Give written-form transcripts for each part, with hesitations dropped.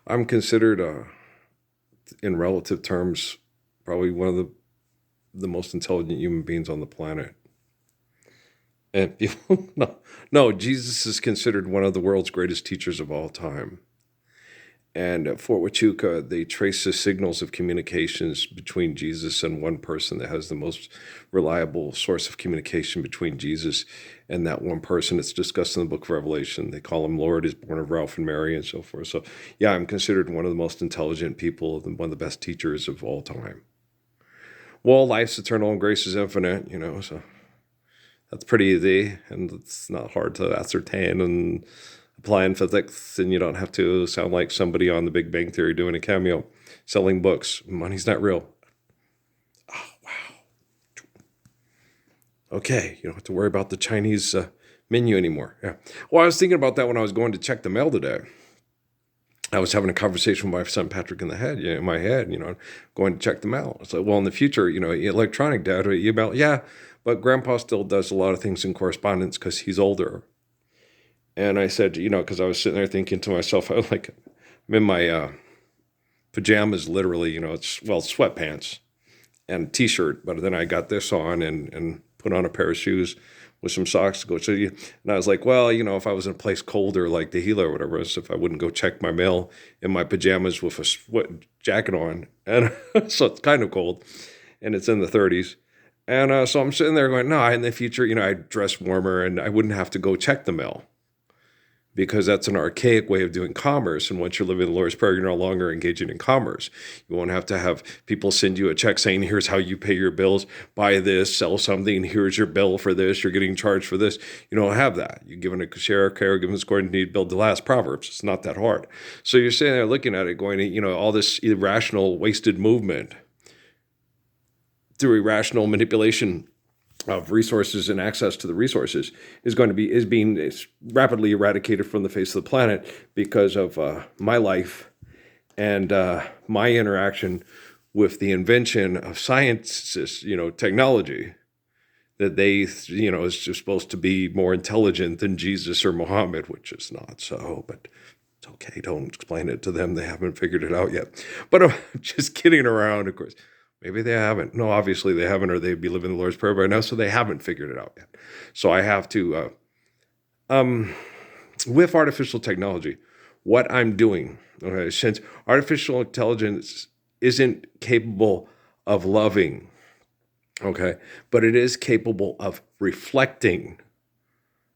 I'm considered, in relative terms, probably one of the most intelligent human beings on the planet. And people, no, Jesus is considered one of the world's greatest teachers of all time. And at Fort Huachuca, they trace the signals of communications between Jesus and one person that has the most reliable source of communication between Jesus and that one person. It's discussed in the book of Revelation. They call him Lord, is born of Ralph and Mary, and so forth. So, yeah, I'm considered one of the most intelligent people and one of the best teachers of all time. Well, life's eternal and grace is infinite, so that's pretty easy, and it's not hard to ascertain and apply in physics, and you don't have to sound like somebody on the Big Bang Theory doing a cameo, selling books. Money's not real. Oh, wow. Okay, you don't have to worry about the Chinese menu anymore. Yeah. Well, I was thinking about that when I was going to check the mail today. I was having a conversation with my son Patrick in my head, going to check the mail. It's like, well, in the future, electronic dad, email, yeah, but Grandpa still does a lot of things in correspondence because he's older. And I said, because I was sitting there thinking to myself, I'm in my pajamas, literally, it's sweatpants and a t-shirt, but then I got this on and put on a pair of shoes with some socks to go. And I was like, well, if I was in a place colder like the Gila or whatever, as if I wouldn't go check my mail in my pajamas with a sweat jacket on. And so it's kind of cold and it's in the 30s. And so I'm sitting there going, no, in the future, I'd dress warmer and I wouldn't have to go check the mail, because that's an archaic way of doing commerce. And once you're living the Lord's Prayer, you're no longer engaging in commerce. You won't have to have people send you a check saying, here's how you pay your bills, buy this, sell something, here's your bill for this, you're getting charged for this. You don't have that. You're given a share of care, given according to need, build the last. Proverbs. It's not that hard. So you're sitting there looking at it going, all this irrational, wasted movement through irrational manipulation of resources and access to the resources is being rapidly eradicated from the face of the planet because of my life and my interaction with the invention of sciences, technology, that they, is just supposed to be more intelligent than Jesus or Muhammad, which is not so, but it's okay. Don't explain it to them. They haven't figured it out yet. But I'm just kidding around, of course. Maybe they haven't. No, obviously they haven't, or they'd be living the Lord's Prayer by now, so they haven't figured it out yet. So I have to, with artificial technology, what I'm doing, okay, since artificial intelligence isn't capable of loving, okay, but it is capable of reflecting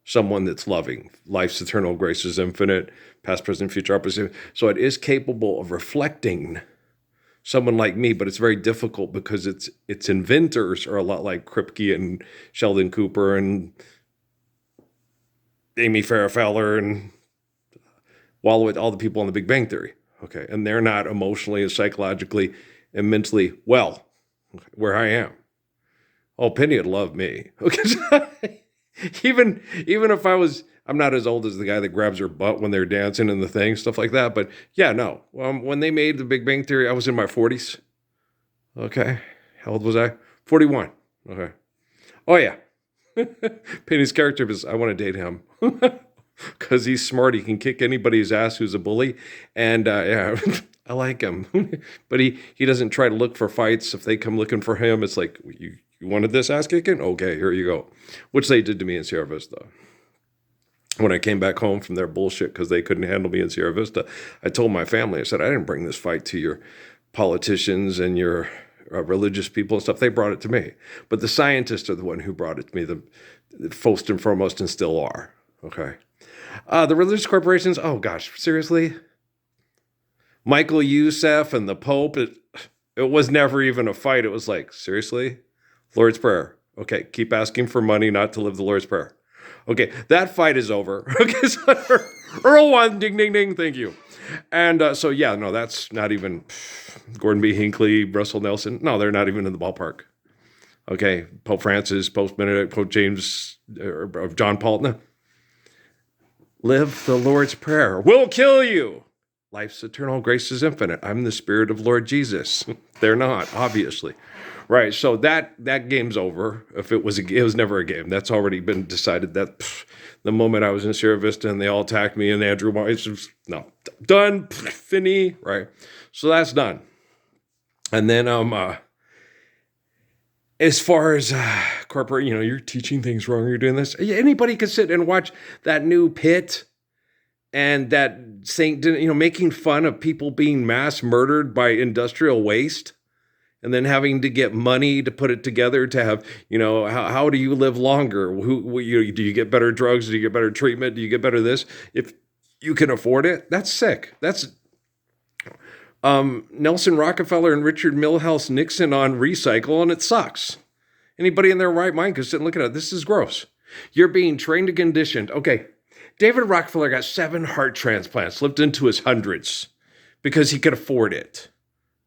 someone that's loving. Life's eternal, grace is infinite, past, present, future, opposite. So it is capable of reflecting someone like me, but it's very difficult because its inventors are a lot like Kripke and Sheldon Cooper and Amy Farrah Fowler and all the people on the Big Bang Theory. Okay, and they're not emotionally and psychologically and mentally well, where I am. Oh, Penny would love me. Okay, even if I'm not as old as the guy that grabs her butt when they're dancing and the thing, stuff like that. But yeah, no. When they made the Big Bang Theory, I was in my 40s. Okay. How old was I? 41. Okay. Oh, yeah. Penny's character is, I want to date him. Because he's smart. He can kick anybody's ass who's a bully. And yeah, I like him. But he doesn't try to look for fights. If they come looking for him, it's like, you wanted this ass kicking? Okay, here you go. Which they did to me in Sierra Vista. When I came back home from their bullshit because they couldn't handle me in Sierra Vista, I told my family, I said, I didn't bring this fight to your politicians and your religious people and stuff. They brought it to me. But the scientists are the one who brought it to me, the first and foremost, and still are. Okay. The religious corporations, oh gosh, seriously? Michael Youssef and the Pope, it was never even a fight. It was like, seriously? Lord's Prayer. Okay, keep asking for money not to live the Lord's Prayer. Okay, that fight is over. Okay, so Earl won, ding, ding, ding, thank you. And so, yeah, no, that's not even Gordon B. Hinckley, Russell Nelson. No, they're not even in the ballpark. Okay, Pope Francis, Pope Benedict, Pope James, or John Paul. No. Live the Lord's Prayer. We'll kill you. Life's eternal, grace is infinite. I'm the Spirit of Lord Jesus. They're not, obviously. Right, so that game's over. If it was never a game. That's already been decided. the moment I was in Sierra Vista and they all attacked me and Andrew, it's just, no, done, fini, right? So that's done. And then as far as corporate, you're teaching things wrong, you're doing this. Anybody could sit and watch that new Pit and that saying, making fun of people being mass murdered by industrial waste and then having to get money to put it together to have, how do you live longer? Do you get better drugs? Do you get better treatment? Do you get better this? If you can afford it, that's sick. That's Nelson Rockefeller and Richard Milhouse Nixon on recycle, and it sucks. Anybody in their right mind could sit and look at it. This is gross. You're being trained and conditioned. Okay, David Rockefeller got 7 heart transplants, lived into his hundreds because he could afford it.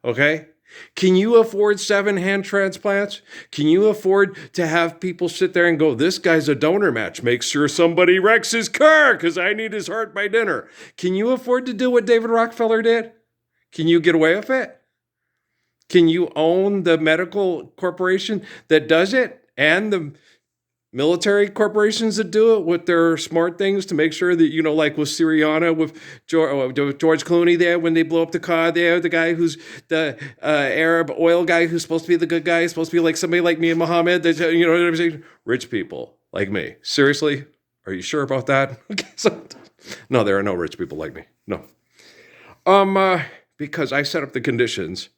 Okay? Can you afford 7 hand transplants? Can you afford to have people sit there and go, this guy's a donor match. Make sure somebody wrecks his car because I need his heart by dinner. Can you afford to do what David Rockefeller did? Can you get away with it? Can you own the medical corporation that does it and the military corporations that do it with their smart things to make sure that, like with Syriana, with George Clooney there, when they blow up the car there, the guy who's the Arab oil guy who's supposed to be the good guy, is supposed to be like somebody like me and Muhammad, that's, rich people like me. Seriously? Are you sure about that? No, there are no rich people like me. No. Because I set up the conditions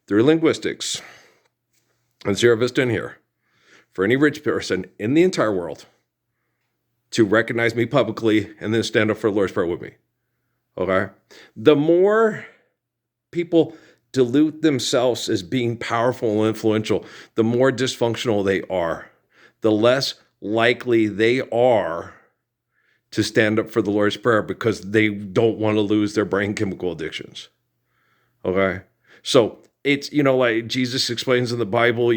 through linguistics and Sierra Vista in here for any rich person in the entire world to recognize me publicly and then stand up for the Lord's Prayer with me. Okay? The more people dilute themselves as being powerful and influential, the more dysfunctional they are, the less likely they are to stand up for the Lord's Prayer because they don't want to lose their brain chemical addictions. Okay? So it's, like Jesus explains in the Bible,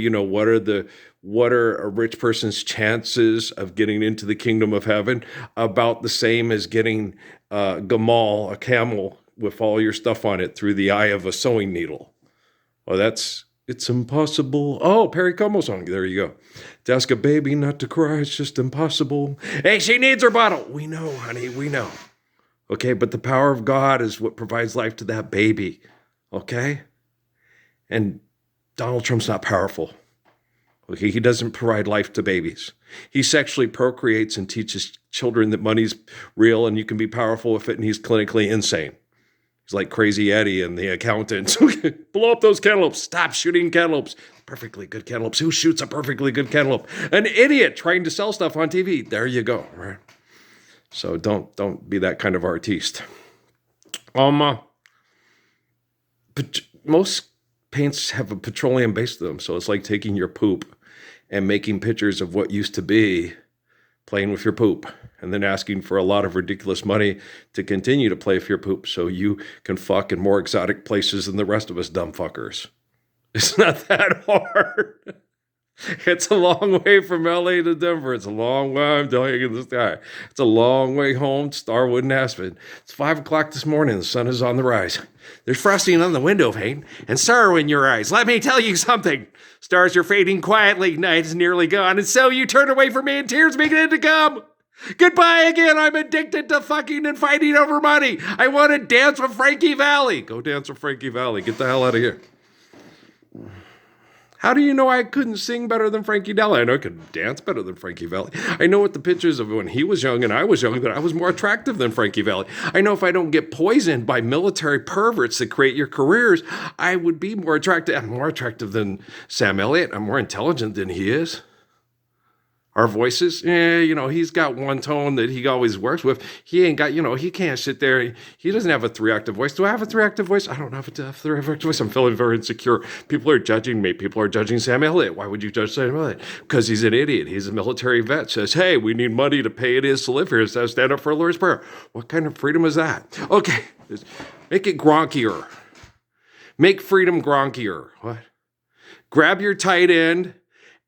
what are a rich person's chances of getting into the kingdom of heaven? About the same as getting Gamal, a camel, with all your stuff on it through the eye of a sewing needle. Well, it's impossible. Oh, Perry Como song. There you go. To ask a baby not to cry, it's just impossible. Hey, she needs her bottle. We know, honey, we know. Okay, but the power of God is what provides life to that baby. Okay? And Donald Trump's not powerful. Okay, he doesn't provide life to babies. He sexually procreates and teaches children that money's real and you can be powerful with it, and he's clinically insane. He's like Crazy Eddie and the accountant. Blow up those cantaloupes. Stop shooting cantaloupes. Perfectly good cantaloupes. Who shoots a perfectly good cantaloupe? An idiot trying to sell stuff on TV. There you go. Right? So don't be that kind of artiste. Most paints have a petroleum base to them, so it's like taking your poop and making pictures of what used to be, playing with your poop, and then asking for a lot of ridiculous money to continue to play with your poop so you can fuck in more exotic places than the rest of us dumb fuckers. It's not that hard. It's a long way from LA to Denver. It's a long way, I'm telling you this guy. It's a long way home to Starwood and Aspen. It's 5 o'clock this morning. The sun is on the rise. There's frosting on the window pane and sorrow in your eyes. Let me tell you something. Stars are fading quietly. Night is nearly gone. And so you turn away from me and tears begin to come. Goodbye again. I'm addicted to fucking and fighting over money. I want to dance with Frankie Valli. Go dance with Frankie Valli. Get the hell out of here. How do you know I couldn't sing better than Frankie Valli? I know I could dance better than Frankie Valli. I know what the pictures of when he was young and I was young, that I was more attractive than Frankie Valli. I know if I don't get poisoned by military perverts that create your careers, I would be more attractive. I'm more attractive than Sam Elliott. I'm more intelligent than he is. Our voices, he's got one tone that he always works with. He ain't got, he can't sit there. He doesn't have a 3-octave voice. Do I have a 3-octave voice? I don't have a 3-octave voice. I'm feeling very insecure. People are judging me. People are judging Sam Elliott. Why would you judge Sam Elliott? Because he's an idiot. He's a military vet. Says, hey, we need money to pay it is to live here. So stand up for a Lord's Prayer. What kind of freedom is that? Okay, make it gronkier. Make freedom gronkier. What? Grab your tight end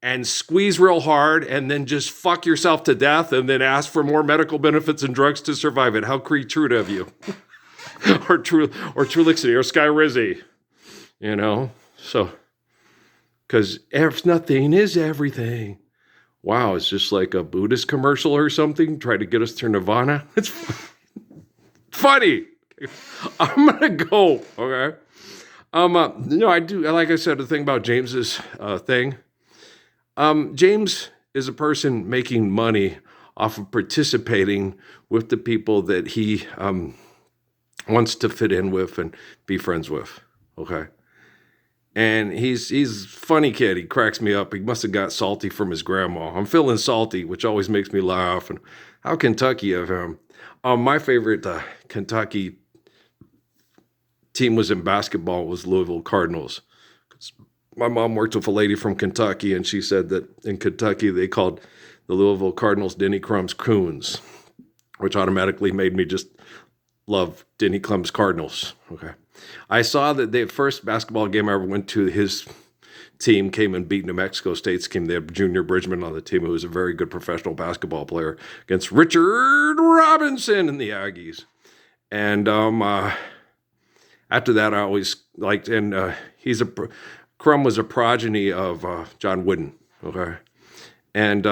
and squeeze real hard and then just fuck yourself to death and then ask for more medical benefits and drugs to survive it. How true of you. or Trulixity or Sky Rizzy. So, because nothing is everything. Wow, it's just like a Buddhist commercial or something, try to get us to nirvana. It's funny. I'm gonna go. Okay. I do. Like I said, the thing about James's thing. James is a person making money off of participating with the people that he wants to fit in with and be friends with. Okay. And he's a funny kid. He cracks me up. He must have got salty from his grandma. I'm feeling salty, which always makes me laugh. And how Kentucky of him. My favorite Kentucky team was in basketball was Louisville Cardinals. My mom worked with a lady from Kentucky, and she said that in Kentucky they called the Louisville Cardinals Denny Crumb's Coons, which automatically made me just love Denny Crumb's Cardinals. Okay. I saw that the first basketball game I ever went to, his team came and beat New Mexico State's team. They had Junior Bridgman on the team, who was a very good professional basketball player, against Richard Robinson and the Aggies. And after that, I always liked, and Crum was a progeny of John Wooden, okay? And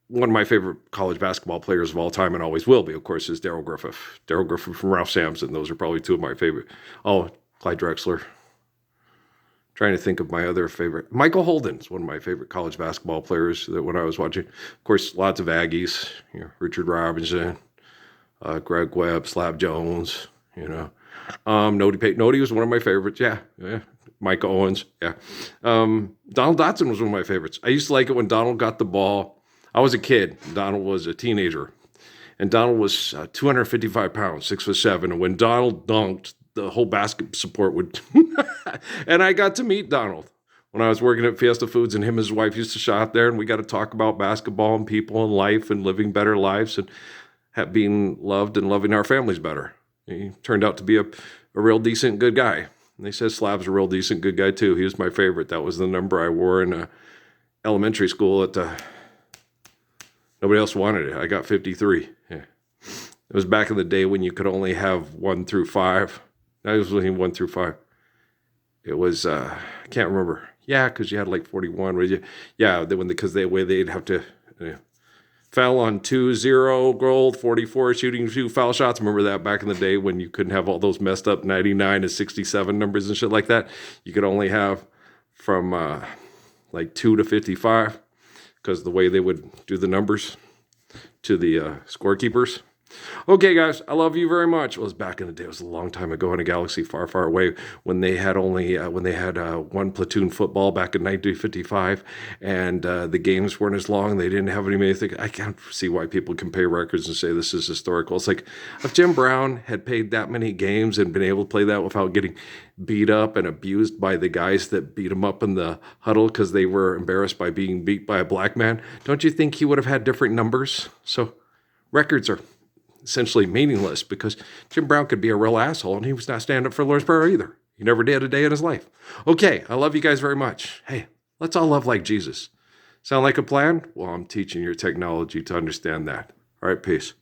one of my favorite college basketball players of all time, and always will be, of course, is Darrell Griffith. Darrell Griffith from Ralph Sampson. Those are probably two of my favorite. Oh, Clyde Drexler. Trying to think of my other favorite. Michael Holden's one of my favorite college basketball players that when I was watching. Of course, lots of Aggies. Richard Robinson, Greg Webb, Slab Jones, Nody Payton. Nody was one of my favorites. Yeah. Mike Owens. Yeah. Donald Dotson was one of my favorites. I used to like it when Donald got the ball. I was a kid. Donald was a teenager. And Donald was 255 pounds, 6'7". And when Donald dunked, the whole basket support would... And I got to meet Donald when I was working at Fiesta Foods, and him and his wife used to shop there, and we got to talk about basketball and people and life and living better lives and being loved and loving our families better. He turned out to be a real decent, good guy. And they said Slab's a real decent, good guy, too. He was my favorite. That was the number I wore in elementary school at nobody else wanted it. I got 53. Yeah. It was back in the day when you could only have 1 through 5. That was only 1 through 5. It was, I can't remember. Yeah, because you had like 41. Yeah, because they'd have to foul on 2-0 goal, 44 shooting 2 foul shots. Remember that back in the day when you couldn't have all those messed up 99 to 67 numbers and shit like that. You could only have from like 2 to 55 because the way they would do the numbers to the scorekeepers. Okay, guys, I love you very much. It was back in the day. It was a long time ago in a galaxy far, far away when they had one platoon football back in 1955, and the games weren't as long. They didn't have anything. I can't see why people can pay records and say this is historical. It's like if Jim Brown had paid that many games and been able to play that without getting beat up and abused by the guys that beat him up in the huddle because they were embarrassed by being beat by a black man, don't you think he would have had different numbers? So records are essentially meaningless because Jim Brown could be a real asshole and he was not standing up for Lawrenceburg either. He never did a day in his life. Okay, I love you guys very much. Hey, let's all love like Jesus. Sound like a plan? Well, I'm teaching your technology to understand that. All right, peace.